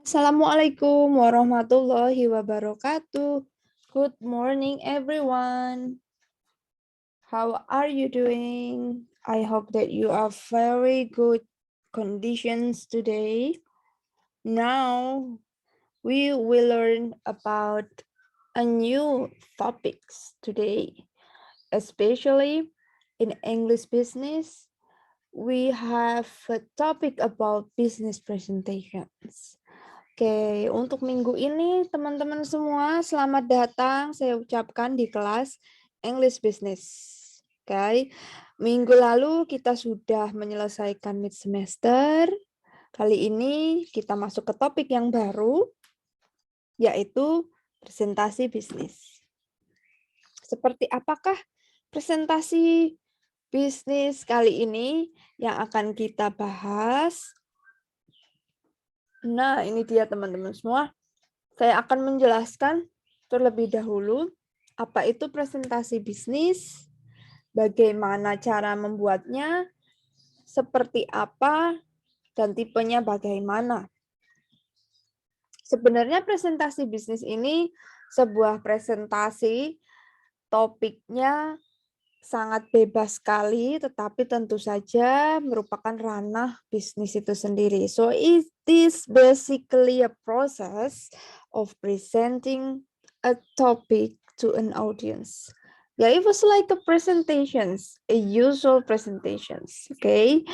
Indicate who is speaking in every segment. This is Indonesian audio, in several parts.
Speaker 1: Assalamualaikum warahmatullahi wabarakatuh. Good morning, everyone. How are you doing? I hope that you are very good conditions today. Now, we will learn about a new topics today, especially in English business. We have a topic about business presentations. Oke, untuk minggu ini teman-teman semua selamat datang saya ucapkan di kelas English Business. Oke, minggu lalu kita sudah menyelesaikan mid semester. Kali ini kita masuk ke topik yang baru, yaitu presentasi bisnis. Seperti apakah presentasi bisnis kali ini yang akan kita bahas? Nah, ini dia teman-teman semua. Saya akan menjelaskan terlebih dahulu apa itu presentasi bisnis, bagaimana cara membuatnya, seperti apa, dan tipenya bagaimana. Sebenarnya presentasi bisnis ini sebuah presentasi, topiknya sangat bebas sekali, tetapi tentu saja merupakan ranah bisnis itu sendiri. So it is basically a process of presenting a topic to an audience. Yeah, it was like a presentations, a usual presentations. Okay,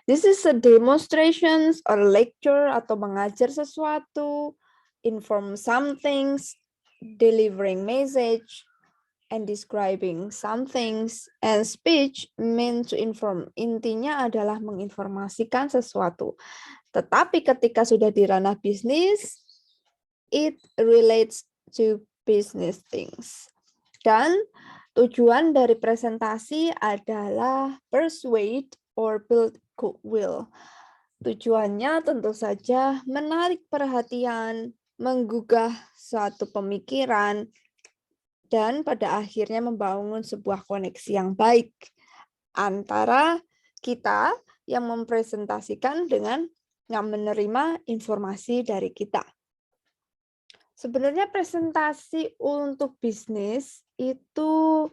Speaker 1: this is a demonstrations or lecture atau mengajar sesuatu, inform some things, delivering message, and describing some things, and speech meant to inform. Intinya adalah menginformasikan sesuatu. Tetapi ketika sudah di ranah bisnis, it relates to business things. Dan tujuan dari presentasi adalah persuade or build goodwill. Tujuannya tentu saja menarik perhatian, menggugah suatu pemikiran, dan pada akhirnya membangun sebuah koneksi yang baik antara kita yang mempresentasikan dengan yang menerima informasi dari kita. Sebenarnya presentasi untuk bisnis itu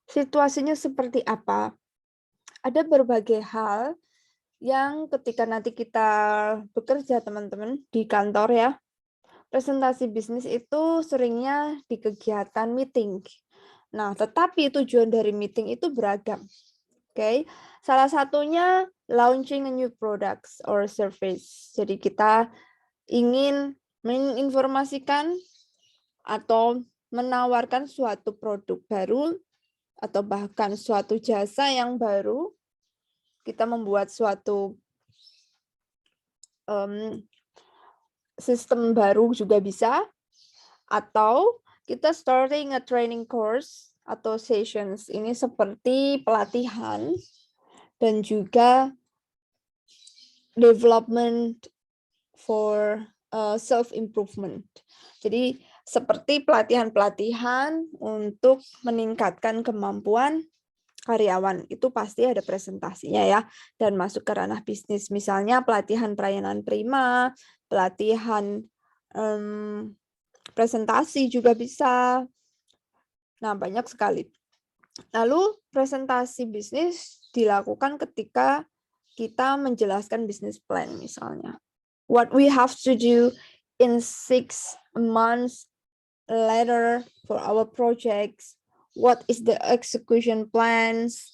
Speaker 1: situasinya seperti apa? Ada berbagai hal yang ketika nanti kita bekerja teman-teman di kantor ya, presentasi bisnis itu seringnya di kegiatan meeting. Nah, tetapi tujuan dari meeting itu beragam. Oke, salah satunya launching a new products or service. Jadi kita ingin menginformasikan atau menawarkan suatu produk baru atau bahkan suatu jasa yang baru. Kita membuat suatu sistem baru juga bisa, atau kita starting a training course atau sessions. Ini seperti pelatihan dan juga development for self-improvement. Jadi seperti pelatihan-pelatihan untuk meningkatkan kemampuan karyawan. Itu pasti ada presentasinya ya, dan masuk ke ranah bisnis. Misalnya pelatihan pelayanan prima, pelatihan presentasi juga bisa. Nah, banyak sekali. Lalu presentasi bisnis dilakukan ketika kita menjelaskan bisnis plan misalnya. What we have to do in 6 months later for our projects. What is the execution plans?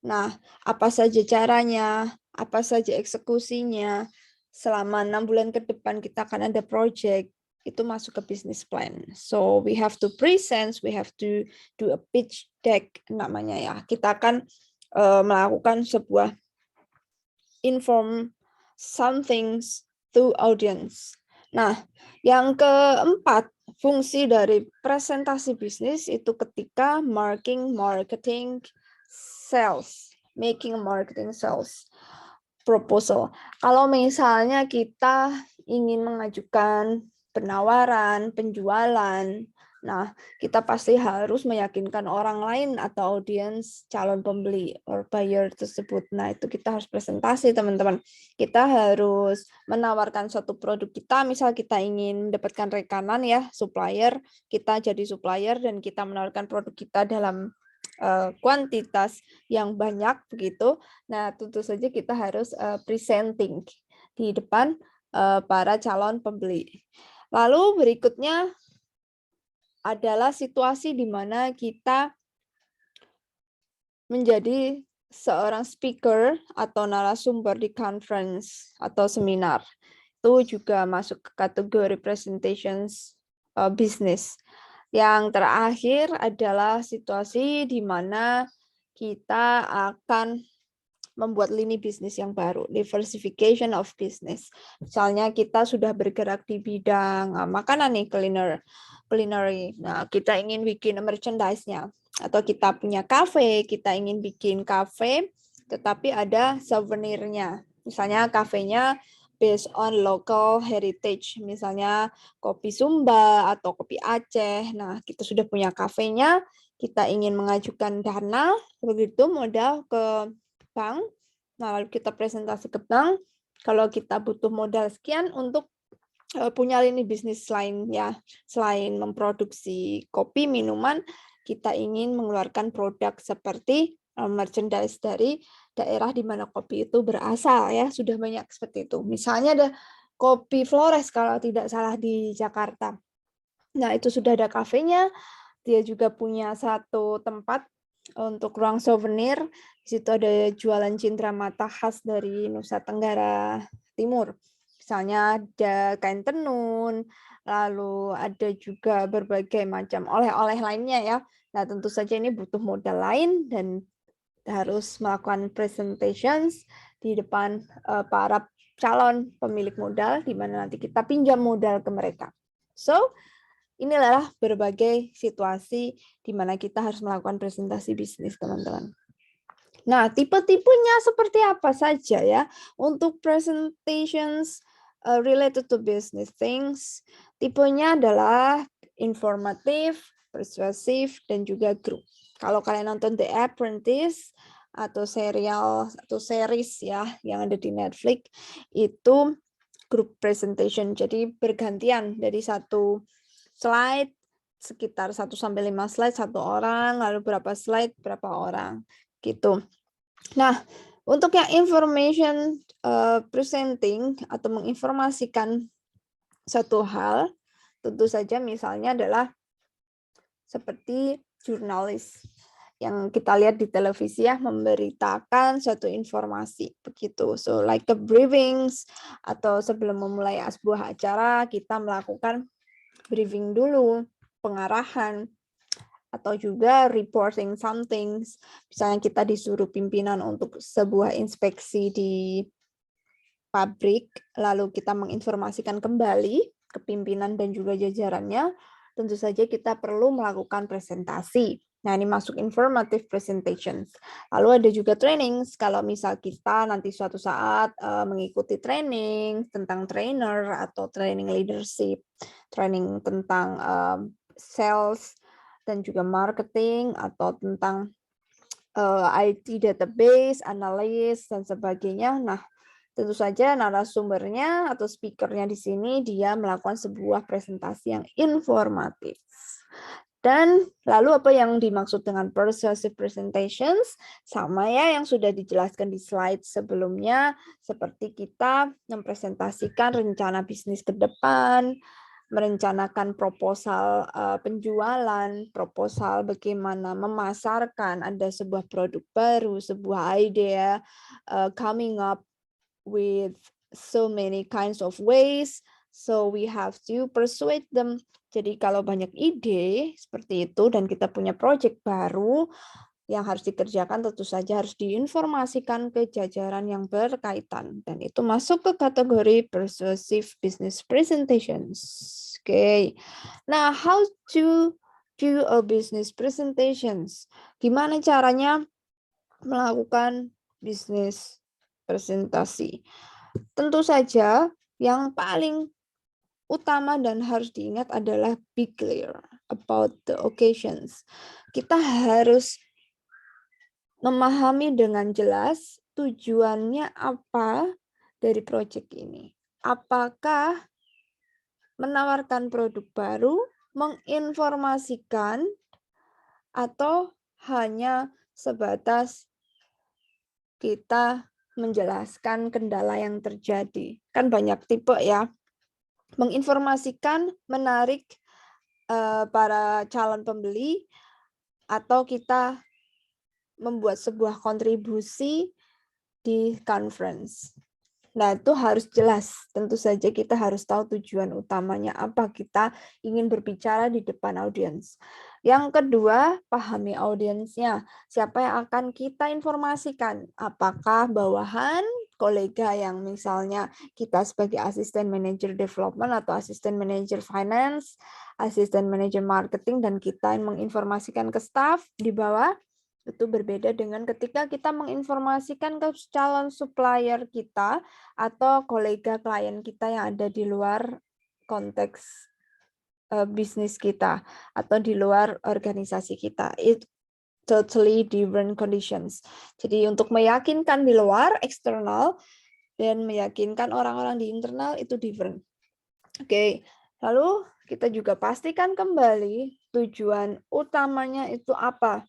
Speaker 1: Nah, apa saja caranya, apa saja eksekusinya. Selama 6 bulan ke depan kita akan ada project, itu masuk ke business plan. So we have to present, we have to do a pitch deck namanya ya. Kita akan melakukan sebuah inform some things to audience. Nah, yang keempat, fungsi dari presentasi bisnis itu ketika marketing sales, making marketing sales proposal. Kalau misalnya kita ingin mengajukan penawaran, penjualan, Nah, kita pasti harus meyakinkan orang lain atau audiens calon pembeli or buyer tersebut. Nah, itu kita harus presentasi, teman-teman. Kita harus menawarkan suatu produk kita, misal kita ingin mendapatkan rekanan ya, supplier, kita jadi supplier dan kita menawarkan produk kita dalam kuantitas yang banyak begitu. Nah, tentu saja kita harus presenting di depan para calon pembeli. Lalu berikutnya adalah situasi di mana kita menjadi seorang speaker atau narasumber di conference atau seminar. Itu juga masuk ke kategori presentations business. Yang terakhir adalah situasi di mana kita akan membuat lini bisnis yang baru, diversification of business. Misalnya kita sudah bergerak di bidang makanan nih, culinary. Nah, kita ingin bikin merchandise-nya. Atau kita punya kafe, kita ingin bikin kafe, tetapi ada souvenirnya. Misalnya kafenya based on local heritage, misalnya kopi Sumba atau kopi Aceh. Nah, kita sudah punya kafenya, kita ingin mengajukan dana, begitu modal ke bank. Nah, lalu kita presentasi ke bank, kalau kita butuh modal sekian untuk punya lini bisnis lain ya, selain memproduksi kopi, minuman, kita ingin mengeluarkan produk seperti merchandise dari daerah di mana kopi itu berasal ya, sudah banyak seperti itu. Misalnya ada Kopi Flores kalau tidak salah di Jakarta. Nah, itu sudah ada kafenya, dia juga punya satu tempat untuk ruang souvenir. Di situ ada jualan cindramata khas dari Nusa Tenggara Timur. Misalnya ada kain tenun, lalu ada juga berbagai macam oleh-oleh lainnya ya. Nah, tentu saja ini butuh modal lain dan harus melakukan presentations di depan para calon pemilik modal, di mana nanti kita pinjam modal ke mereka. So, inilah berbagai situasi di mana kita harus melakukan presentasi bisnis, teman-teman. Nah, tipe-tipenya seperti apa saja ya untuk presentations related to business things? Tipenya adalah informatif, persuasif, dan juga group. Kalau kalian nonton The Apprentice atau serial atau series ya yang ada di Netflix, itu group presentation. Jadi bergantian dari satu slide sekitar 1-5 slide satu orang, lalu berapa slide berapa orang gitu. Nah, untuk yang information presenting atau menginformasikan satu hal, tentu saja misalnya adalah seperti jurnalis yang kita lihat di televisi ya, memberitakan suatu informasi begitu. So like the briefings atau sebelum memulai sebuah acara kita melakukan briefing dulu, pengarahan, atau juga reporting something. Misalnya kita disuruh pimpinan untuk sebuah inspeksi di pabrik, lalu kita menginformasikan kembali ke pimpinan dan juga jajarannya, tentu saja kita perlu melakukan presentasi. Nah, ini masuk informative presentations. Lalu ada juga trainings. Kalau misal kita nanti suatu saat mengikuti training tentang trainer atau training leadership, training tentang sales dan juga marketing atau tentang IT database, analis dan sebagainya. Nah, tentu saja narasumbernya atau speakernya di sini dia melakukan sebuah presentasi yang informatif. Dan lalu apa yang dimaksud dengan persuasive presentations? Sama ya yang sudah dijelaskan di slide sebelumnya, seperti kita mempresentasikan rencana bisnis ke depan, merencanakan proposal penjualan, proposal bagaimana memasarkan, ada sebuah produk baru, sebuah idea coming up with so many kinds of ways, so we have to persuade them. Jadi kalau banyak ide seperti itu dan kita punya project baru yang harus dikerjakan, tentu saja harus diinformasikan ke jajaran yang berkaitan dan itu masuk ke kategori persuasive business presentations. Oke. Nah, how to do a business presentations? Gimana caranya melakukan bisnis presentasi? Tentu saja yang paling utama dan harus diingat adalah be clear. about the occasions. Kita harus memahami dengan jelas tujuannya apa dari proyek ini. Apakah menawarkan produk baru, menginformasikan, atau hanya sebatas kita menjelaskan kendala yang terjadi. Kan banyak tipe ya. Menginformasikan, menarik para calon pembeli, atau kita membuat sebuah kontribusi di conference. Nah, itu harus jelas. Tentu saja kita harus tahu tujuan utamanya apa, kita ingin berbicara di depan audiens. Yang kedua, pahami audiensnya. Siapa yang akan kita informasikan? Apakah bawahan, kolega yang misalnya kita sebagai asisten manager development atau asisten manager finance, asisten manager marketing, dan kita yang menginformasikan ke staff di bawah. Itu berbeda dengan ketika kita menginformasikan ke calon supplier kita atau kolega klien kita yang ada di luar konteks bisnis kita atau di luar organisasi kita. It totally different conditions. Jadi untuk meyakinkan di luar, eksternal, dan meyakinkan orang-orang di internal itu different. Oke, lalu kita juga pastikan kembali tujuan utamanya itu apa.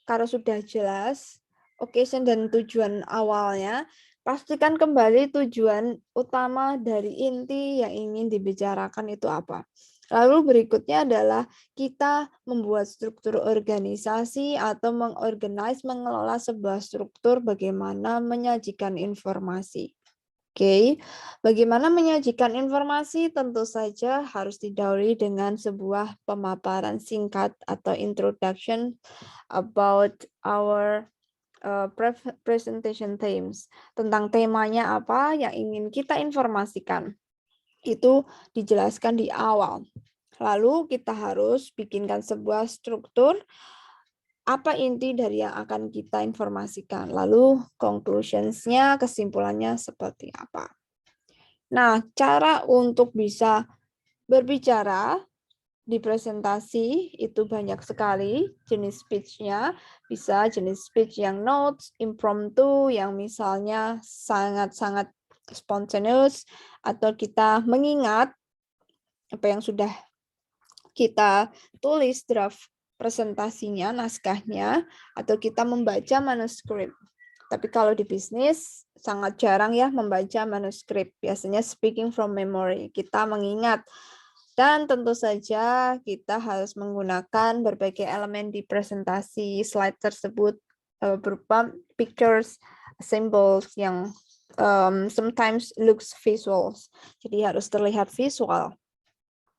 Speaker 1: Karena sudah jelas occasion dan tujuan awalnya, pastikan kembali tujuan utama dari inti yang ingin dibicarakan itu apa. Lalu berikutnya adalah kita membuat struktur organisasi atau mengelola sebuah struktur bagaimana menyajikan informasi. Oke, bagaimana menyajikan informasi? Tentu saja harus didahului dengan sebuah pemaparan singkat atau introduction about our presentation themes. Tentang temanya apa yang ingin kita informasikan. Itu dijelaskan di awal. Lalu kita harus bikinkan sebuah struktur apa inti dari yang akan kita informasikan. Lalu conclusions-nya, kesimpulannya seperti apa. Nah, cara untuk bisa berbicara di presentasi itu banyak sekali jenis speech-nya. Bisa jenis speech yang notes, impromptu, yang misalnya sangat-sangat spontaneous, atau kita mengingat apa yang sudah kita tulis draft presentasinya, naskahnya, atau kita membaca manuskrip. Tapi kalau di bisnis, sangat jarang ya membaca manuskrip. Biasanya speaking from memory, kita mengingat. Dan tentu saja kita harus menggunakan berbagai elemen di presentasi slide tersebut berupa pictures, symbols yang sometimes looks visuals. Jadi harus terlihat visual.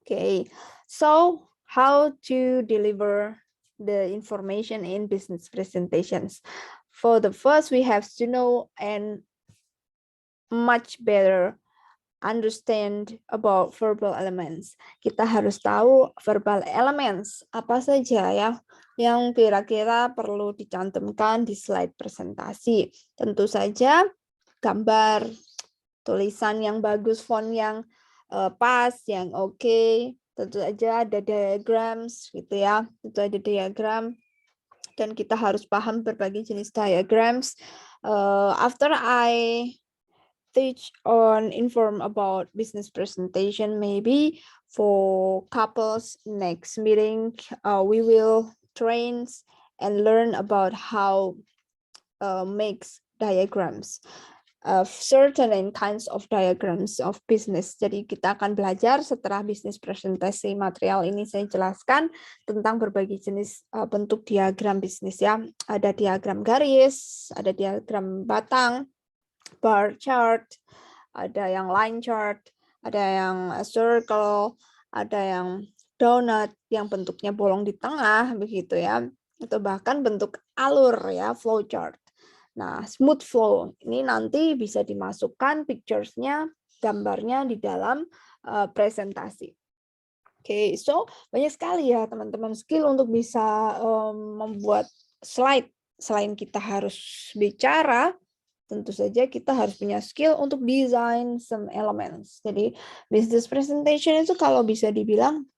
Speaker 1: Okay, so how to deliver the information in business presentations? For the first, we have to know and much better understand about verbal elements. Kita harus tahu verbal elements apa saja ya yang kira-kira perlu dicantumkan di slide presentasi. Tentu saja gambar, tulisan yang bagus, font yang pas, yang oke. Tentu saja ada diagrams gitu ya. Tentu ada diagram dan kita harus paham berbagai jenis diagrams. After I teach on inform about business presentation, maybe for couples next meeting we will train and learn about how make diagrams of certain kinds of diagrams of business. Jadi kita akan belajar setelah bisnis presentasi material ini saya jelaskan tentang berbagai jenis bentuk diagram bisnis ya. Ada diagram garis, ada diagram batang, bar chart, ada yang line chart, ada yang circle, ada yang donut yang bentuknya bolong di tengah begitu ya. Atau bahkan bentuk alur ya, flow chart. Nah, smooth flow ini nanti bisa dimasukkan pictures-nya, gambarnya di dalam presentasi. Oke, so banyak sekali ya teman-teman skill untuk bisa membuat slide. Selain kita harus bicara, tentu saja kita harus punya skill untuk design some elements. Jadi business presentation itu kalau bisa dibilang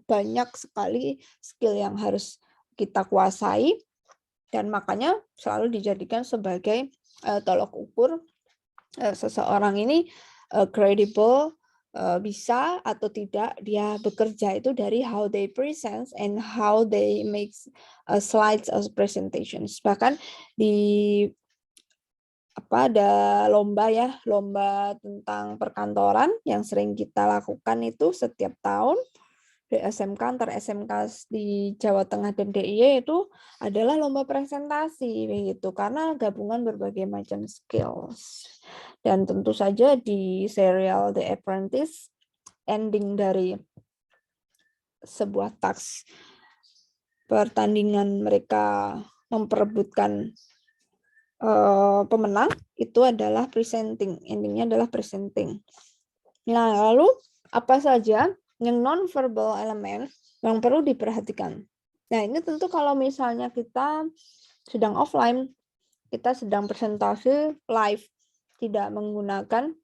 Speaker 1: banyak sekali skill yang harus kita kuasai, dan makanya selalu dijadikan sebagai tolok ukur seseorang ini credible, bisa atau tidak dia bekerja itu dari how they present and how they make slides as presentations. Bahkan di ada lomba ya, lomba tentang perkantoran yang sering kita lakukan itu setiap tahun di SMK, antar SMK di Jawa Tengah dan DIY itu adalah lomba presentasi begitu, karena gabungan berbagai macam skills. Dan tentu saja di serial The Apprentice, ending dari sebuah task pertandingan mereka memperebutkan pemenang itu adalah presenting, endingnya adalah presenting. Nah, lalu apa saja yang non-verbal elemen yang perlu diperhatikan? Nah, ini tentu kalau misalnya kita sedang offline, kita sedang presentasi live, tidak menggunakan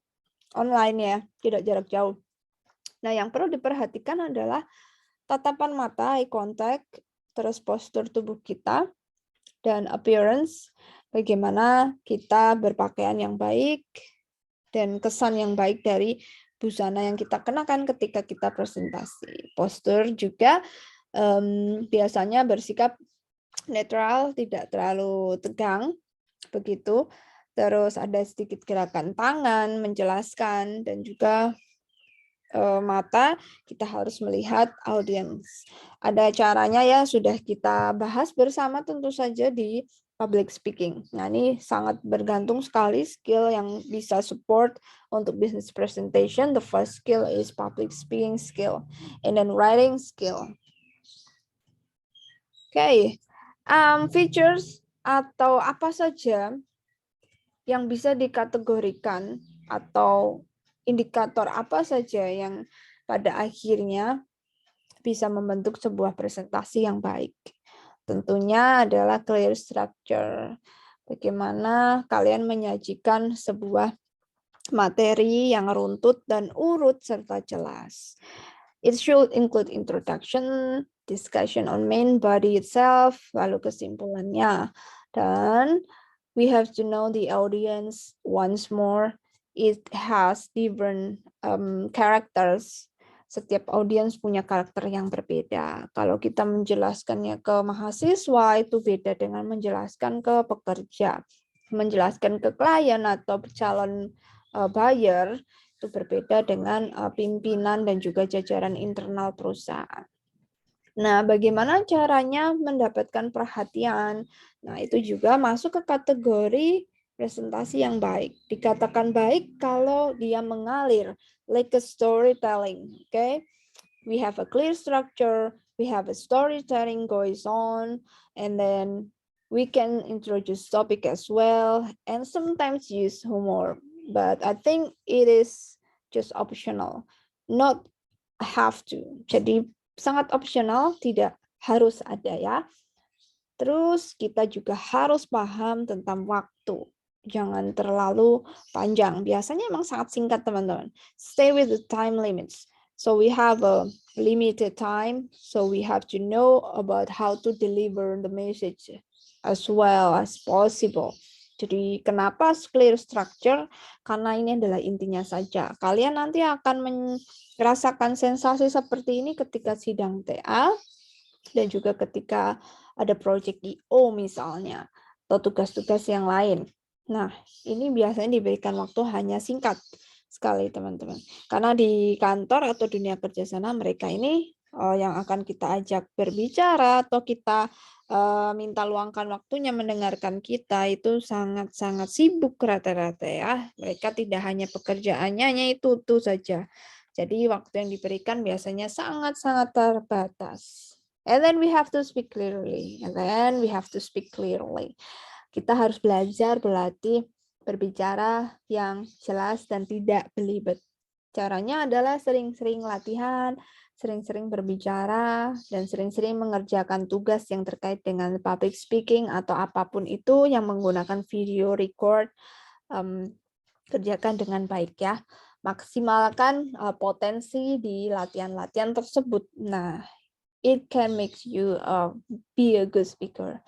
Speaker 1: online ya, tidak jarak jauh. Nah, yang perlu diperhatikan adalah tatapan mata, eye contact, terus postur tubuh kita, dan appearance, bagaimana kita berpakaian yang baik, dan kesan yang baik dari busana yang kita kenakan ketika kita presentasi. Postur juga biasanya bersikap netral, tidak terlalu tegang, begitu. Terus ada sedikit gerakan tangan, menjelaskan, dan juga mata, kita harus melihat audiens. Ada caranya ya, sudah kita bahas bersama tentu saja di public speaking. Nah, ini sangat bergantung sekali skill yang bisa support untuk business presentation. The first skill is public speaking skill, and then writing skill. Oke, features atau apa saja yang bisa dikategorikan atau indikator apa saja yang pada akhirnya bisa membentuk sebuah presentasi yang baik. Tentunya adalah clear structure. Bagaimana kalian menyajikan sebuah materi yang runtut dan urut serta jelas. It should include introduction, discussion on main body itself, lalu kesimpulannya. Dan we have to know the audience once more. It has different characters. Setiap audiens punya karakter yang berbeda. Kalau kita menjelaskannya ke mahasiswa itu beda dengan menjelaskan ke pekerja. Menjelaskan ke klien atau calon buyer itu berbeda dengan pimpinan dan juga jajaran internal perusahaan. Nah, bagaimana caranya mendapatkan perhatian? Nah, itu juga masuk ke kategori presentasi yang baik. Dikatakan baik kalau dia mengalir, like a storytelling. Okay? We have a clear structure, we have a storytelling goes on, and then we can introduce topic as well, and sometimes use humor. But I think it is just optional, not have to. Jadi sangat opsional, tidak harus ada ya. Terus kita juga harus paham tentang waktu. Jangan terlalu panjang. Biasanya emang sangat singkat teman-teman. Stay with the time limits. So we have a limited time. So we have to know about how to deliver the message as well as possible. Jadi kenapa clear structure? Karena ini adalah intinya saja. Kalian nanti akan merasakan sensasi seperti ini ketika sidang TA dan juga ketika ada project IO misalnya atau tugas-tugas yang lain. Nah, ini biasanya diberikan waktu hanya singkat sekali teman-teman. Karena di kantor atau dunia kerja sana mereka ini yang akan kita ajak berbicara atau kita minta luangkan waktunya mendengarkan kita itu sangat-sangat sibuk rata-rata ya. Mereka tidak hanya pekerjaannya itu saja. Jadi waktu yang diberikan biasanya sangat-sangat terbatas. And then we have to speak clearly. Kita harus belajar, berlatih, berbicara yang jelas dan tidak belibet. Caranya adalah sering-sering latihan, sering-sering berbicara, dan sering-sering mengerjakan tugas yang terkait dengan public speaking atau apapun itu yang menggunakan video record. kerjakan dengan baik ya. Maksimalkan potensi di latihan-latihan tersebut. Nah, it can make you be a good speaker.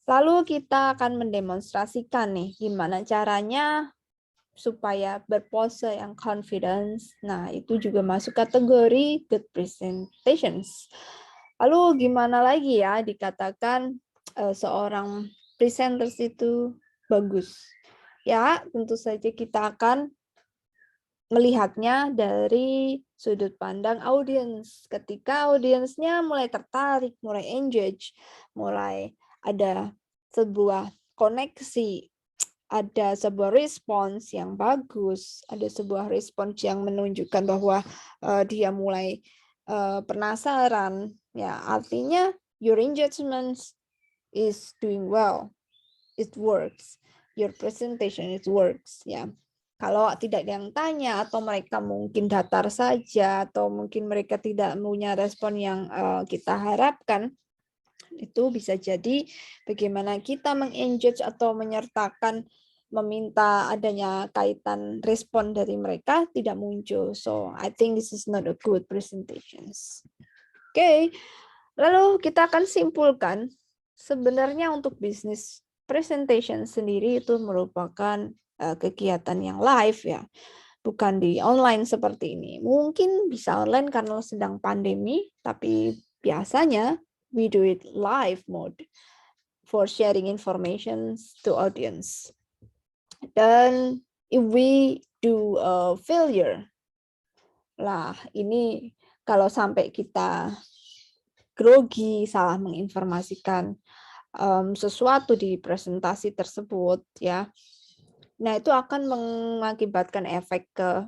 Speaker 1: Lalu kita akan mendemonstrasikan nih gimana caranya supaya berpose yang confidence. Nah, itu juga masuk kategori good presentations. Lalu gimana lagi ya dikatakan seorang presenters itu bagus? Ya, tentu saja kita akan melihatnya dari sudut pandang audiens. Ketika audiensnya mulai tertarik, mulai engage, mulai ada sebuah koneksi, ada sebuah respons yang bagus, ada sebuah respons yang menunjukkan bahwa dia mulai penasaran, ya artinya your engagement is doing well, it works, your presentation it works, ya. Kalau tidak ada yang tanya atau mereka mungkin datar saja atau mungkin mereka tidak punya respon yang kita harapkan, itu bisa jadi bagaimana kita mengengage atau menyertakan meminta adanya kaitan respon dari mereka tidak muncul. So I think this is not a good presentations. Oke, lalu kita akan simpulkan sebenarnya untuk bisnis presentation sendiri itu merupakan kegiatan yang live ya, bukan di online seperti ini. Mungkin bisa online karena sedang pandemi, tapi biasanya we do it live mode for sharing information to audience. Dan if we do a failure, lah ini kalau sampai kita grogi, salah menginformasikan sesuatu di presentasi tersebut, ya. Nah, itu akan mengakibatkan efek ke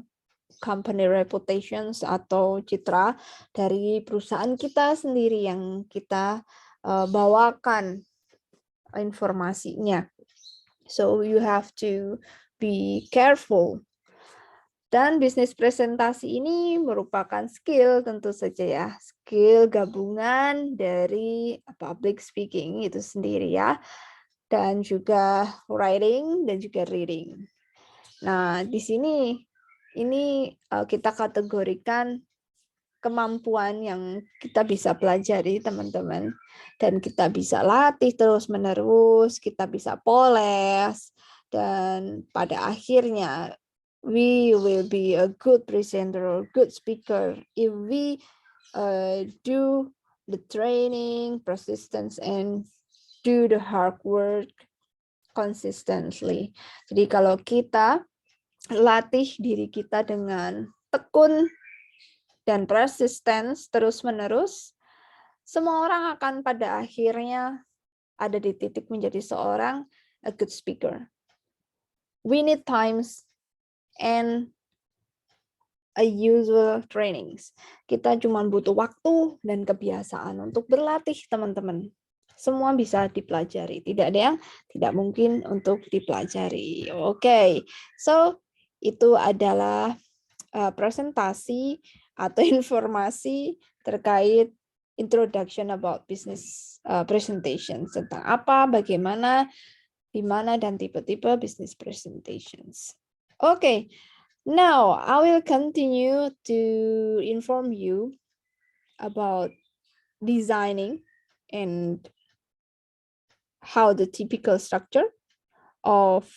Speaker 1: company reputations atau citra dari perusahaan kita sendiri yang kita bawakan informasinya. So you have to be careful. Dan bisnis presentasi ini merupakan skill tentu saja ya, skill gabungan dari public speaking itu sendiri ya, dan juga writing dan juga reading. Nah, di sini ini kita kategorikan kemampuan yang kita bisa pelajari teman-teman, dan kita bisa latih terus-menerus, kita bisa poles, dan pada akhirnya we will be a good presenter or good speaker if we do the training, persistence, and do the hard work consistently. Jadi kalau kita latih diri kita dengan tekun dan persistence terus-menerus, semua orang akan pada akhirnya ada di titik menjadi seorang a good speaker. We need times and a usual trainings. Kita cuma butuh waktu dan kebiasaan untuk berlatih, teman-teman. Semua bisa dipelajari. Tidak ada yang tidak mungkin untuk dipelajari. Oke, so itu adalah presentasi atau informasi terkait introduction about business presentation, tentang apa, bagaimana, di mana, dan tipe-tipe business presentations. Okay, now I will continue to inform you about designing and how the typical structure of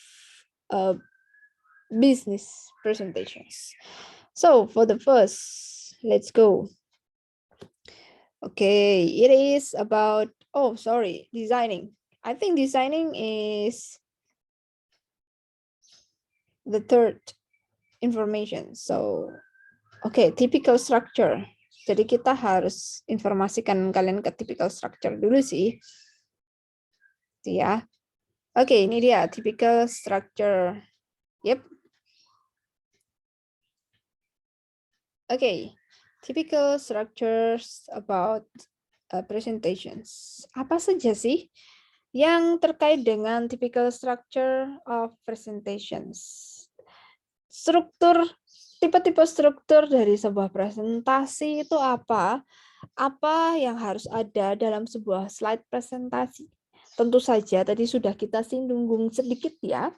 Speaker 1: business presentations. So for the first, let's go. Okay, it is about, designing. I think designing is the third information. So, okay, typical structure. Jadi kita harus informasikan kalian ke typical structure dulu sih. Ya. Oke, ini dia typical structure. Yep. Okay, typical structures about presentations. Apa saja sih yang terkait dengan typical structure of presentations? Struktur, tipe-tipe struktur dari sebuah presentasi itu apa? Apa yang harus ada dalam sebuah slide presentasi? Tentu saja tadi sudah kita singgung sedikit ya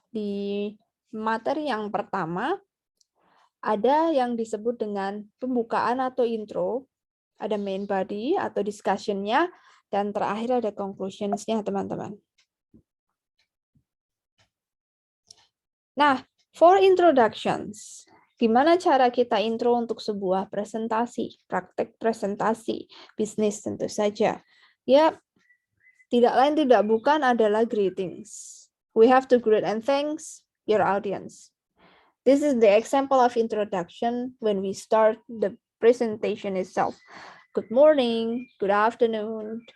Speaker 1: di materi yang pertama ada yang disebut dengan pembukaan atau intro, ada main body atau discussion-nya, dan terakhir ada conclusions-nya, teman-teman. Nah, for introductions, gimana cara kita intro untuk sebuah presentasi, praktek presentasi, bisnis tentu saja. Ya, tidak lain tidak bukan adalah greetings. We have to greet and thanks your audience. This is the example of introduction when we start the presentation itself. Good morning, good afternoon,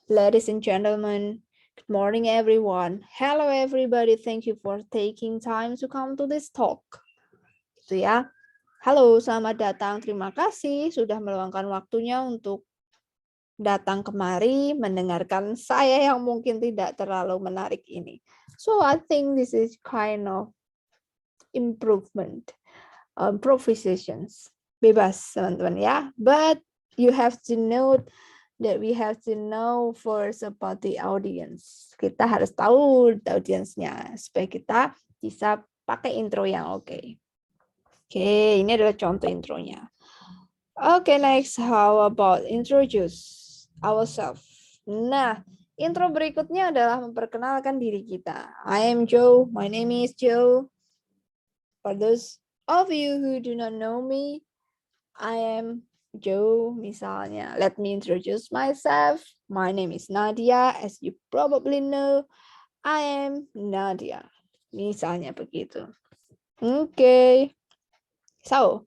Speaker 1: ladies and gentlemen. Good morning, everyone. Hello, everybody. Thank you for taking time to come to this talk. Gitu ya. Halo, selamat datang. Terima kasih sudah meluangkan waktunya untuk datang kemari mendengarkan saya yang mungkin tidak terlalu menarik ini. So I think this is kind of improvement, propositions. Bebas, teman-teman ya. But you have to know that we have to know first about the audience. Kita harus tahu audiensnya supaya kita bisa pakai intro yang oke. Oke, ini adalah contoh intronya. Oke, next, how about introduce ourselves? Nah, intro berikutnya adalah memperkenalkan diri kita. I am Joe, my name is Joe. For those of you who do not know me, I am Joe, misalnya. Let me introduce myself. My name is Nadia. As you probably know, I am Nadia. Misalnya begitu. Okay. So,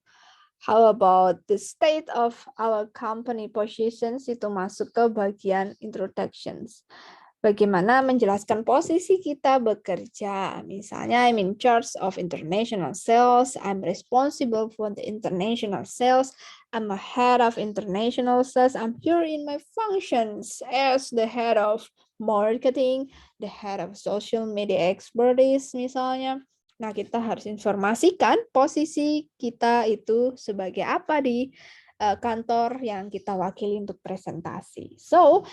Speaker 1: how about the state of our company positions? Itu masuk ke bagian introductions. Bagaimana menjelaskan posisi kita bekerja. Misalnya, I'm in charge of international sales. I'm responsible for the international sales. I'm a head of international sales. I'm here in my functions as the head of marketing, the head of social media expertise, misalnya. Nah, kita harus informasikan posisi kita itu sebagai apa di kantor yang kita wakili untuk presentasi. So,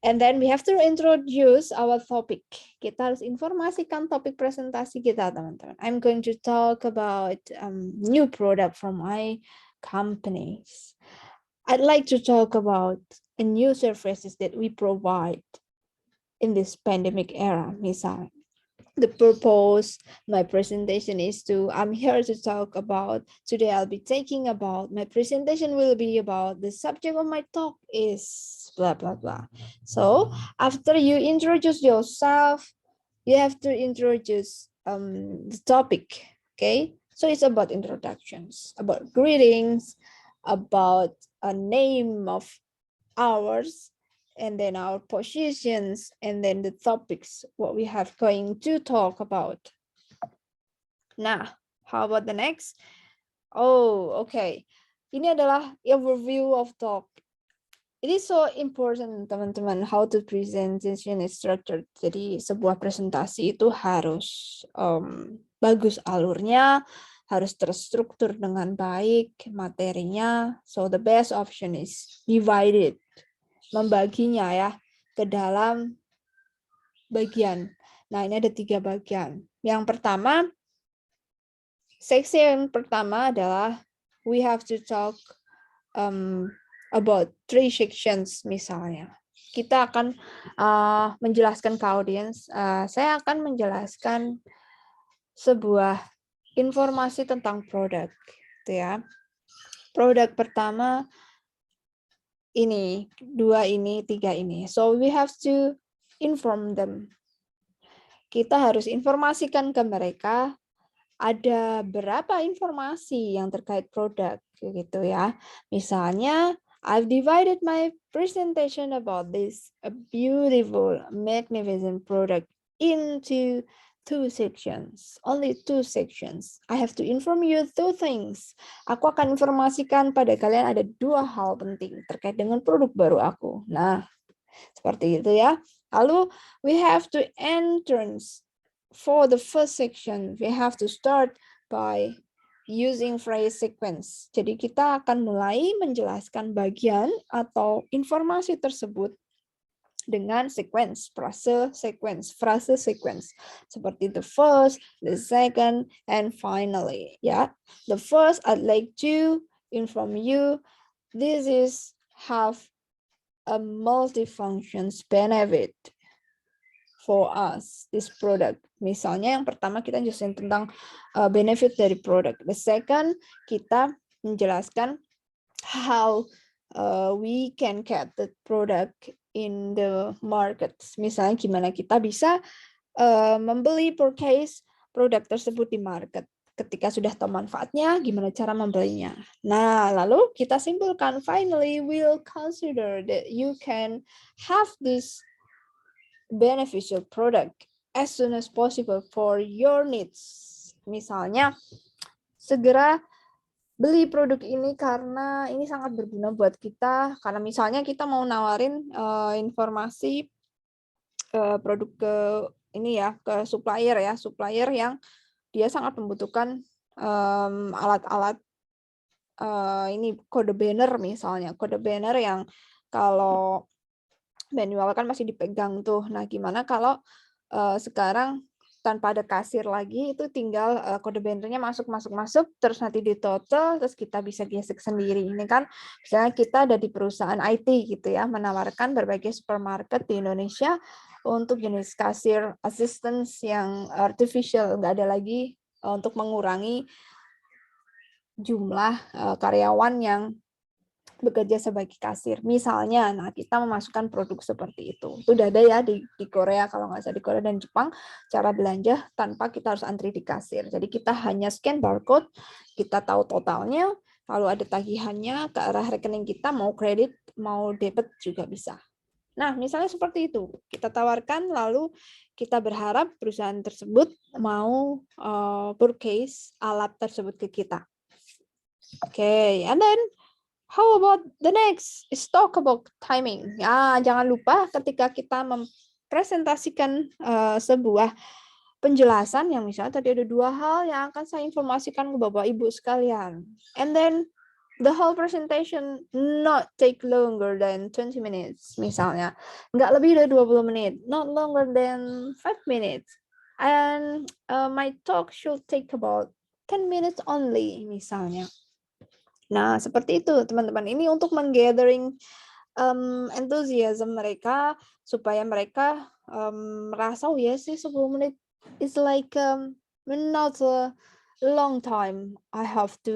Speaker 1: and then we have to introduce our topic. Kita harus informasikan topik presentasi kita, teman-teman. I'm going to talk about new product from my companies. I'd like to talk about a new services that we provide in this pandemic era, misalnya. The purpose, my presentation is I'm here to talk about, today I'll be taking about, my presentation will be about, the subject of my talk is blah, blah, blah. So after you introduce yourself, you have to introduce the topic, okay? So it's about introductions, about greetings, about a name of ours, and then our positions, and then the topics, what we have going to talk about. Nah, how about the next? Oh, okay. Ini adalah overview of talk. It is so important, teman-teman, how to presentation is structured. Jadi sebuah presentasi itu harus bagus alurnya, harus terstruktur dengan baik materinya. So the best option is divided. Membaginya ya ke dalam bagian. Nah, ini ada 3 bagian. Yang pertama, seksi yang pertama adalah we have to talk about 3 sections misalnya. Kita akan menjelaskan ke audiens, saya akan menjelaskan sebuah informasi tentang produk, gitu ya. Produk pertama ini, 2 ini, 3 ini. So we have to inform them. Kita harus informasikan ke mereka ada berapa informasi yang terkait produk gitu ya. Misalnya, I've divided my presentation about this a beautiful, magnificent product into 2 sections. Only 2 sections. I have to inform you 2 things. Aku akan informasikan pada kalian ada 2 hal penting terkait dengan produk baru aku. Nah, seperti itu ya. Lalu, we have to entrance. For the first section, we have to start by using phrase sequence. Jadi kita akan mulai menjelaskan bagian atau informasi tersebut dengan sequence, frase sequence seperti the first, the second, and finally. Ya, the first I'd like to inform you this is have a multifunctions benefit for us this product. Misalnya yang pertama kita jelasin tentang benefit dari produk. The second kita menjelaskan how we can get the product in the market. Misalnya gimana kita bisa membeli purchase produk tersebut di market. Ketika sudah tahu manfaatnya, gimana cara membelinya. Nah, lalu kita simpulkan, finally we'll consider that you can have this beneficial product as soon as possible for your needs. Misalnya, segera beli produk ini karena ini sangat berguna buat kita. Karena misalnya kita mau nawarin informasi produk ke ini ya, ke supplier yang dia sangat membutuhkan alat-alat ini kode banner misalnya, kode banner yang kalau manual kan masih dipegang tuh. Nah, gimana kalau sekarang tanpa ada kasir lagi, itu tinggal kode bannernya masuk, terus nanti di total, terus kita bisa gesek sendiri. Ini kan misalnya kita ada di perusahaan IT gitu ya, menawarkan berbagai supermarket di Indonesia untuk jenis kasir assistance yang artificial, nggak ada lagi untuk mengurangi jumlah karyawan yang bekerja sebagai kasir. Misalnya, nah kita memasukkan produk seperti itu. Itu udah ada ya di Korea, kalau nggak salah di Korea dan Jepang, cara belanja tanpa kita harus antri di kasir. Jadi kita hanya scan barcode, kita tahu totalnya, lalu ada tagihannya ke arah rekening kita, mau kredit, mau debit juga bisa. Nah, misalnya seperti itu. Kita tawarkan, lalu kita berharap perusahaan tersebut mau purchase alat tersebut ke kita. Oke, and then how about the next? Is talk about timing. Ya, jangan lupa ketika kita mempresentasikan sebuah penjelasan yang misalnya tadi ada 2 hal yang akan saya informasikan ke Bapak Ibu sekalian. And then the whole presentation not take longer than 20 minutes misalnya. Nggak lebih dari 20 menit, not longer than 5 minutes. And my talk should take about 10 minutes only misalnya. Nah, seperti itu teman-teman. Ini untuk menggathering enthusiasm mereka supaya mereka merasa oh ya sih 10 menit is like not a long time I have to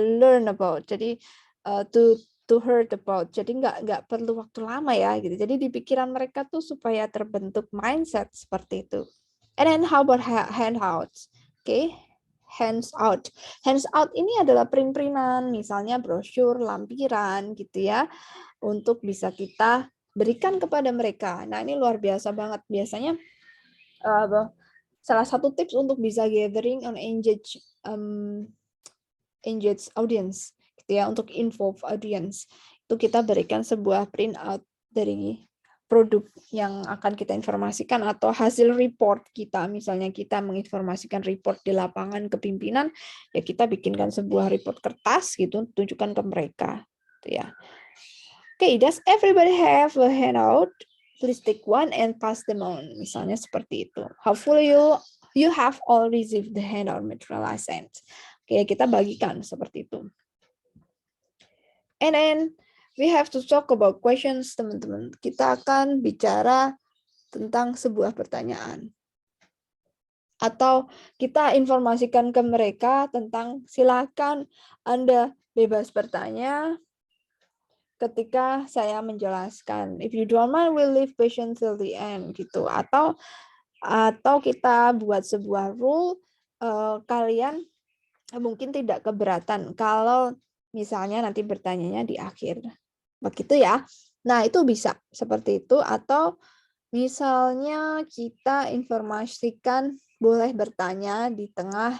Speaker 1: learn about. Jadi to heard about. Jadi nggak perlu waktu lama ya gitu. Jadi di pikiran mereka tuh supaya terbentuk mindset seperti itu. And then how about handouts? Okay, hands out. Hands out ini adalah print-printan, misalnya brosur, lampiran gitu ya, untuk bisa kita berikan kepada mereka. Nah, ini luar biasa banget. Biasanya salah satu tips untuk bisa gathering on engage audience gitu ya, untuk involve audience. Itu kita berikan sebuah print out dari produk yang akan kita informasikan atau hasil report kita. Misalnya kita menginformasikan report di lapangan ke pimpinan, ya kita bikinkan sebuah report kertas gitu, tunjukkan ke mereka gitu ya. Okay, does everybody have a handout? Please take one and pass them on. Misalnya seperti itu. Hopefully you have all received the handout material I sent. Oke, kita bagikan seperti itu. And then we have to talk about questions, teman-teman. Kita akan bicara tentang sebuah pertanyaan. Atau kita informasikan ke mereka tentang silakan Anda bebas bertanya ketika saya menjelaskan. If you don't mind, we'll leave question till the end gitu. Atau kita buat sebuah rule, kalian mungkin tidak keberatan kalau misalnya nanti bertanyanya di akhir. Begitu ya. Nah, itu bisa seperti itu. Atau misalnya kita informasikan boleh bertanya di tengah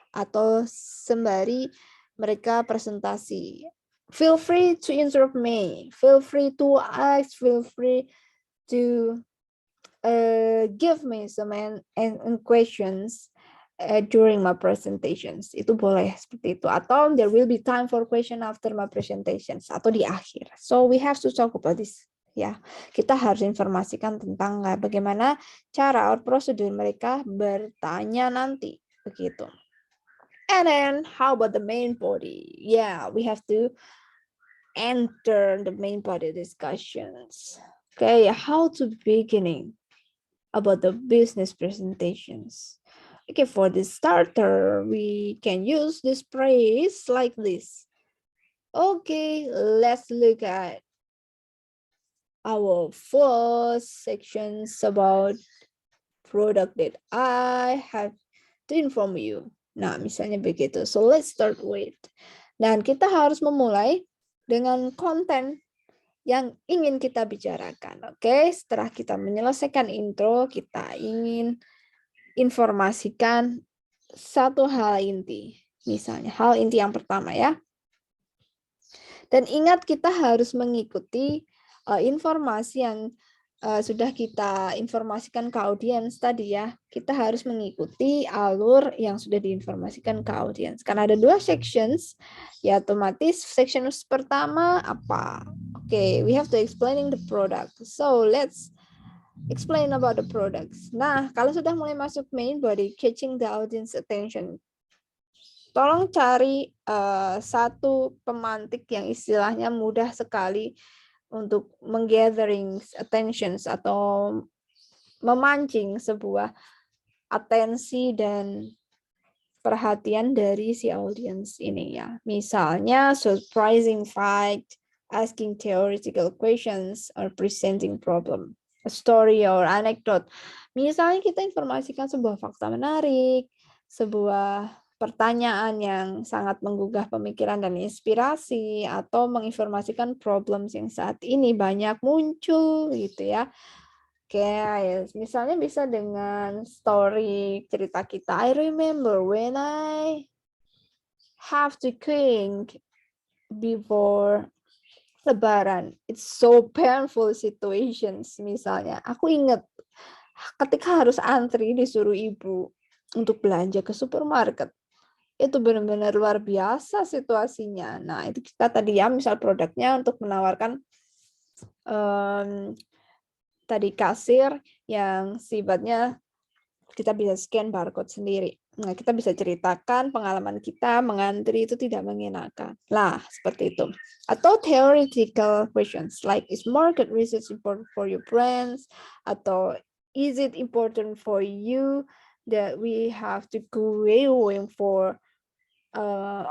Speaker 1: atau sembari mereka presentasi. Feel free to interrupt me. Feel free to ask. Feel free to give me some questions during my presentations. Itu boleh seperti itu. Atau there will be time for question after my presentations. Atau di akhir. So we have to talk about this ya. Kita harus informasikan tentang bagaimana cara atau prosedur mereka bertanya nanti, begitu. And then how about the main body? Yeah, we have to enter the main body discussions. Okay, how to beginning about the business presentations. Okay, for the starter, we can use this phrase like this. Okay, let's look at our first sections about product that I have to inform you. Nah, misalnya begitu. So let's start with. Dan kita harus memulai dengan konten yang ingin kita bicarakan. Oke, setelah kita menyelesaikan intro, kita ingin informasikan satu hal inti. Misalnya, hal inti yang pertama ya. Dan ingat kita harus mengikuti informasi yang sudah kita informasikan ke audiens tadi ya. Kita harus mengikuti alur yang sudah diinformasikan ke audiens. Karena ada 2 sections, ya otomatis section pertama apa? Okay, we have to explaining the product. So let's explain about the products. Nah, kalau sudah mulai masuk main body, catching the audience attention. Tolong cari satu pemantik yang istilahnya mudah sekali untuk menggathering attentions atau memancing sebuah atensi dan perhatian dari si audience ini ya. Misalnya surprising fact, asking theoretical questions, or presenting problem, a story or anecdote. Misalnya kita informasikan sebuah fakta menarik, sebuah pertanyaan yang sangat menggugah pemikiran dan inspirasi, atau menginformasikan problem yang saat ini banyak muncul gitu ya. Oke, misalnya bisa dengan story cerita kita. I remember when I have to cook before Lebaran. It's so painful situations. Misalnya, aku ingat ketika harus antri disuruh ibu untuk belanja ke supermarket. Itu benar-benar luar biasa situasinya. Nah, itu kita tadi ya, misal produknya untuk menawarkan tadi kasir yang sifatnya kita bisa scan barcode sendiri. Nah, kita bisa ceritakan pengalaman kita mengantri itu tidak mengenakan. Lah, seperti itu. Atau theoretical questions like, is market research important for your brands? Atau is it important for you that we have to going for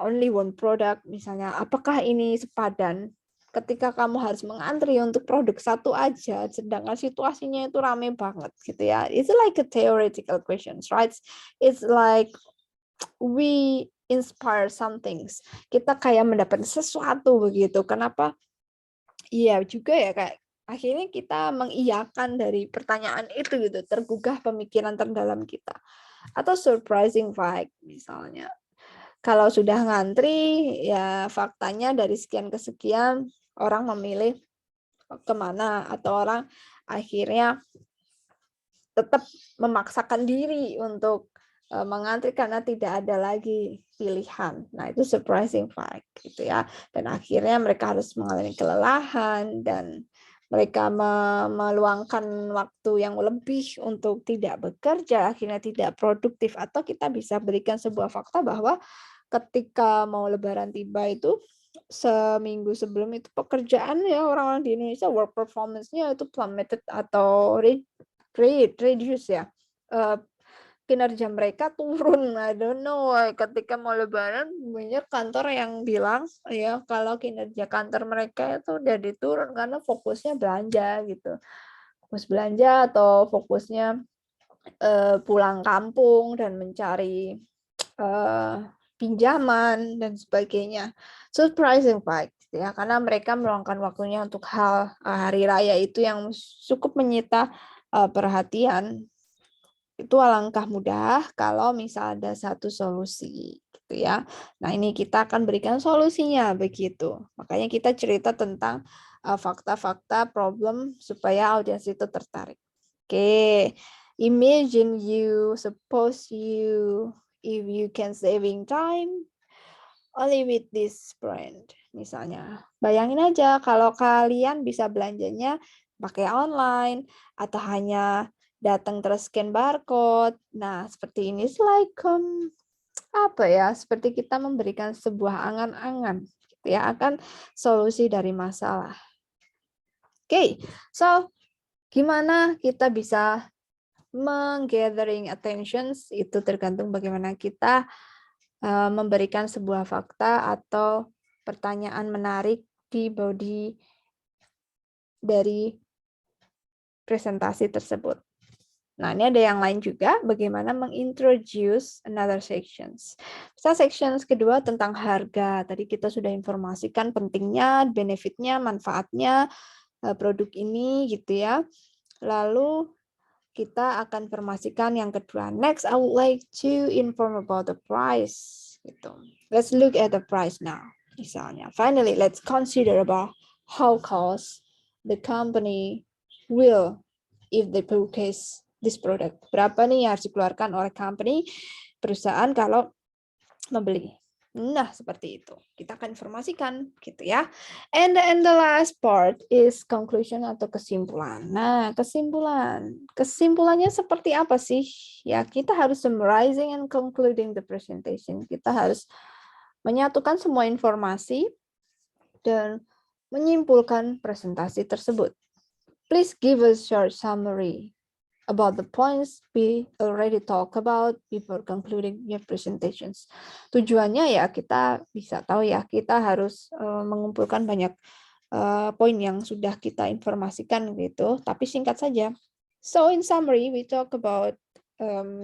Speaker 1: only one product? Misalnya, apakah ini sepadan ketika kamu harus mengantri untuk produk satu aja, sedangkan situasinya itu rame banget gitu ya. It's like a theoretical questions, right? It's like we inspire some things. Kita kayak mendapat sesuatu begitu. Kenapa? Iya juga ya, kayak akhirnya kita mengiyakan dari pertanyaan itu gitu, tergugah pemikiran terdalam kita. Atau surprising fact misalnya. Kalau sudah ngantri, ya faktanya dari sekian ke sekian, orang memilih kemana, atau orang akhirnya tetap memaksakan diri untuk mengantri karena tidak ada lagi pilihan. Nah, itu surprising fact gitu ya. Dan akhirnya mereka harus mengalami kelelahan dan mereka meluangkan waktu yang lebih untuk tidak bekerja, akhirnya tidak produktif. Atau kita bisa berikan sebuah fakta bahwa ketika mau Lebaran tiba itu seminggu sebelum itu pekerjaan ya orang-orang di Indonesia work performance-nya itu plummeted atau reduce ya. Kinerja mereka turun. I don't know, ketika mau Lebaran banyak kantor yang bilang ya kalau kinerja kantor mereka itu udah diturun karena fokusnya belanja gitu. Fokus belanja atau fokusnya pulang kampung dan mencari pinjaman dan sebagainya. Surprising fact ya, karena mereka meluangkan waktunya untuk hal hari raya itu yang cukup menyita perhatian. Itu alangkah mudah kalau misal ada satu solusi gitu ya. Nah, ini kita akan berikan solusinya begitu. Makanya kita cerita tentang fakta-fakta problem supaya audiens itu tertarik. Oke. Imagine you, suppose you, if you can saving time, only with this brand. Misalnya, bayangin aja kalau kalian bisa belanjanya pakai online atau hanya datang terus scan barcode. Nah, seperti ini like apa ya? Seperti kita memberikan sebuah angan-angan gitu ya akan solusi dari masalah. Oke, so gimana kita bisa menggathering attentions itu tergantung bagaimana kita memberikan sebuah fakta atau pertanyaan menarik di body dari presentasi tersebut. Nah, ini ada yang lain juga, bagaimana mengintroduce another sections. Bisa sections kedua tentang harga. Tadi kita sudah informasikan pentingnya, benefitnya, manfaatnya produk ini gitu ya. Lalu kita akan informasikan yang kedua. Next, I would like to inform about the price. Gitu. Let's look at the price now. Misalnya, finally, let's consider about how cost the company will if they purchase this product. Berapa nih yang harus dikeluarkan oleh company, perusahaan kalau membeli. Nah, seperti itu. Kita akan informasikan gitu ya. And the last part is conclusion atau kesimpulan. Nah, kesimpulan. Kesimpulannya seperti apa sih? Ya, kita harus summarizing and concluding the presentation. Kita harus menyatukan semua informasi dan menyimpulkan presentasi tersebut. Please give us short summary about the points we already talk about before concluding your presentations. Tujuannya ya kita bisa tahu ya, kita harus mengumpulkan banyak poin yang sudah kita informasikan gitu, tapi singkat saja. So in summary, we talk about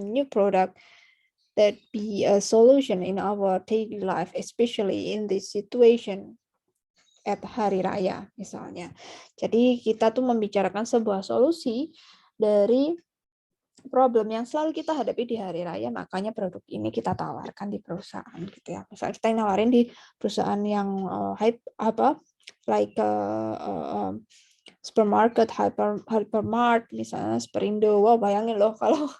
Speaker 1: new product that be a solution in our daily life, especially in this situation at Hari Raya misalnya. Jadi kita tuh membicarakan sebuah solusi dari problem yang selalu kita hadapi di hari raya, makanya produk ini kita tawarkan di perusahaan gitu ya. Misalnya kita nawarin di perusahaan yang like supermarket, hypermart, misalnya Superindo. Wow, bayangin loh kalau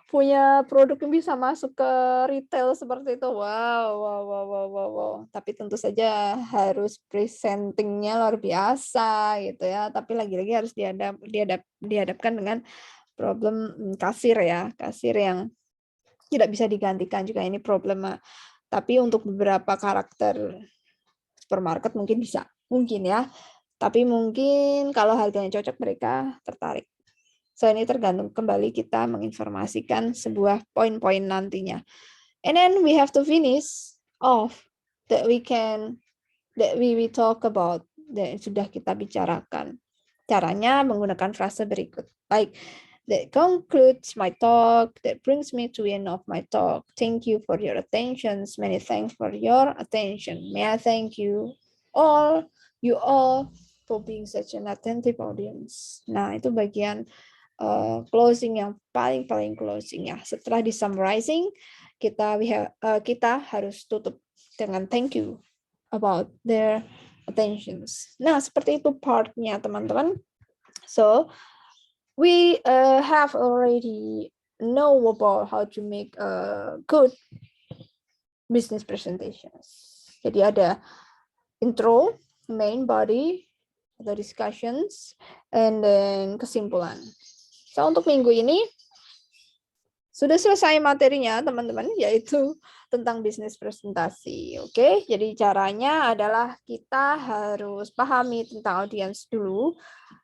Speaker 1: punya produk yang bisa masuk ke retail seperti itu. Wow. Tapi tentu saja harus presentingnya luar biasa gitu ya. Tapi lagi-lagi harus dihadapkan dengan problem kasir ya. Kasir yang tidak bisa digantikan juga ini problem. Tapi untuk beberapa karakter supermarket mungkin bisa. Mungkin ya. Tapi mungkin kalau harganya cocok mereka tertarik. So ini tergantung kembali kita menginformasikan sebuah poin-poin nantinya. And then we have to finish off that we talk about that sudah kita bicarakan. Caranya menggunakan frase berikut. Like that concludes my talk. That brings me to the end of my talk. Thank you for your attention. Many thanks for your attention. May I thank you all for being such an attentive audience. Nah, itu bagian closing yang paling closing ya. Setelah di summarizing, kita harus tutup dengan thank you about their attentions. Nah, seperti itu partnya teman-teman. So we have already know about how to make a good business presentations. Jadi ada intro, main body, atau discussions, and then kesimpulan. So, untuk minggu ini sudah selesai materinya, teman-teman, yaitu tentang bisnis presentasi. Oke, jadi caranya adalah kita harus pahami tentang audiens dulu,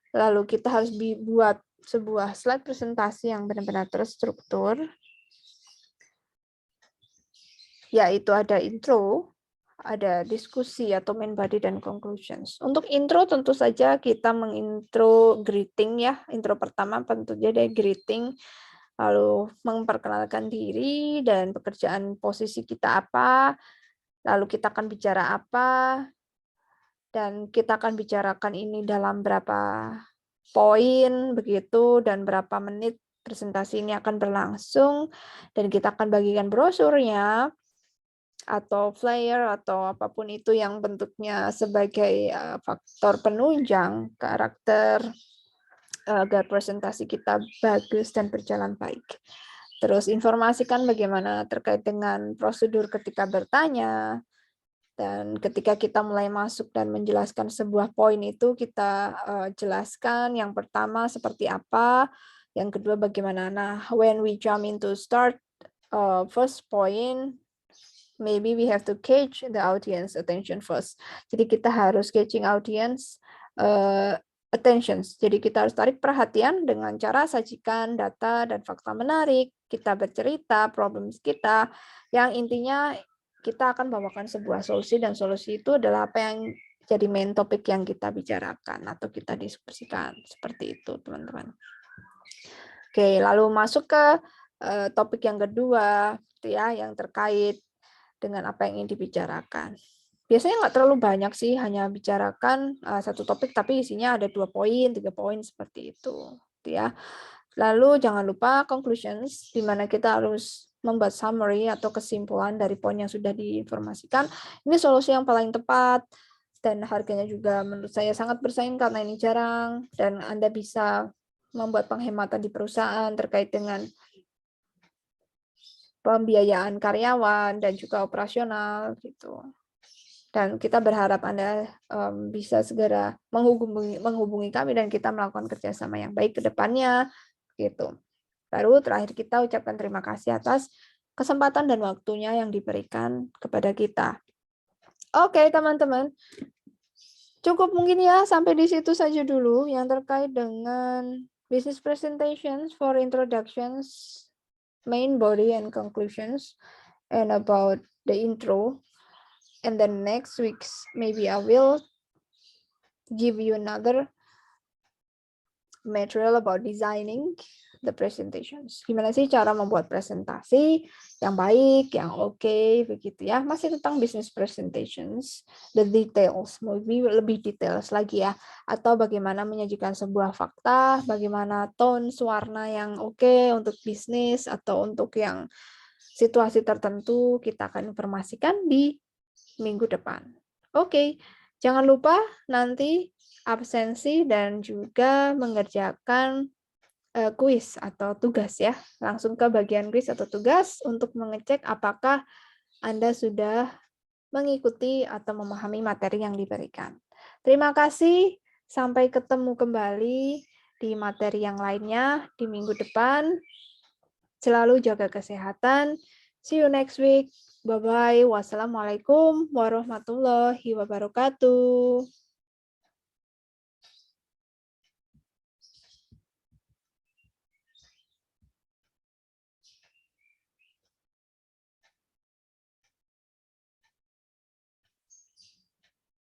Speaker 1: lalu kita harus buat sebuah slide presentasi yang benar-benar terstruktur, yaitu ada intro, ada diskusi atau main body dan conclusions. Untuk intro tentu saja kita mengintro greeting ya. Intro pertama tentu saja ada greeting, lalu memperkenalkan diri dan pekerjaan posisi kita apa, lalu kita akan bicara apa, dan kita akan bicarakan ini dalam berapa poin begitu dan berapa menit presentasi ini akan berlangsung, dan kita akan bagikan brosurnya atau flyer atau apapun itu yang bentuknya sebagai faktor penunjang karakter agar presentasi kita bagus dan berjalan baik. Terus informasikan bagaimana terkait dengan prosedur ketika bertanya. Dan ketika kita mulai masuk dan menjelaskan sebuah poin itu, kita jelaskan yang pertama seperti apa, yang kedua bagaimana. Nah, when we jump into start first point, maybe we have to catch the audience attention first. Jadi kita harus catching audience attention. Jadi kita harus tarik perhatian dengan cara sajikan data dan fakta menarik. Kita bercerita problems kita, yang intinya kita akan bawakan sebuah solusi, dan solusi itu adalah apa yang jadi main topik yang kita bicarakan atau kita diskusikan. Seperti itu, teman-teman. Oke, lalu masuk ke topik yang kedua, ya, yang terkait dengan apa yang ingin dibicarakan. Biasanya nggak terlalu banyak sih, hanya bicarakan satu topik, tapi isinya ada 2 poin, 3 poin, seperti itu. Ya. Lalu jangan lupa conclusions, di mana kita harus membuat summary atau kesimpulan dari poin yang sudah diinformasikan. Ini solusi yang paling tepat, dan harganya juga menurut saya sangat bersaing karena ini jarang, dan Anda bisa membuat penghematan di perusahaan terkait dengan pembiayaan karyawan dan juga operasional gitu. Dan kita berharap Anda bisa segera menghubungi kami dan kita melakukan kerjasama yang baik ke depannya gitu. Baru terakhir kita ucapkan terima kasih atas kesempatan dan waktunya yang diberikan kepada kita. Oke, teman-teman. Cukup mungkin ya, sampai di situ saja dulu yang terkait dengan business presentations for introductions, main body and conclusions, and about the intro. And then next week's maybe I will give you another material about designing the presentations. Gimana sih cara membuat presentasi yang baik, yang oke, begitu ya. Masih tentang business presentations, the details, lebih details lagi ya. Atau bagaimana menyajikan sebuah fakta, bagaimana tone, warna yang oke untuk bisnis, atau untuk yang situasi tertentu, kita akan informasikan di minggu depan. Oke, jangan lupa nanti absensi dan juga mengerjakan kuis atau tugas ya. Langsung ke bagian kuis atau tugas untuk mengecek apakah Anda sudah mengikuti atau memahami materi yang diberikan. Terima kasih, sampai ketemu kembali di materi yang lainnya di minggu depan. Selalu jaga kesehatan. See you next week. Bye-bye. Wassalamualaikum warahmatullahi wabarakatuh.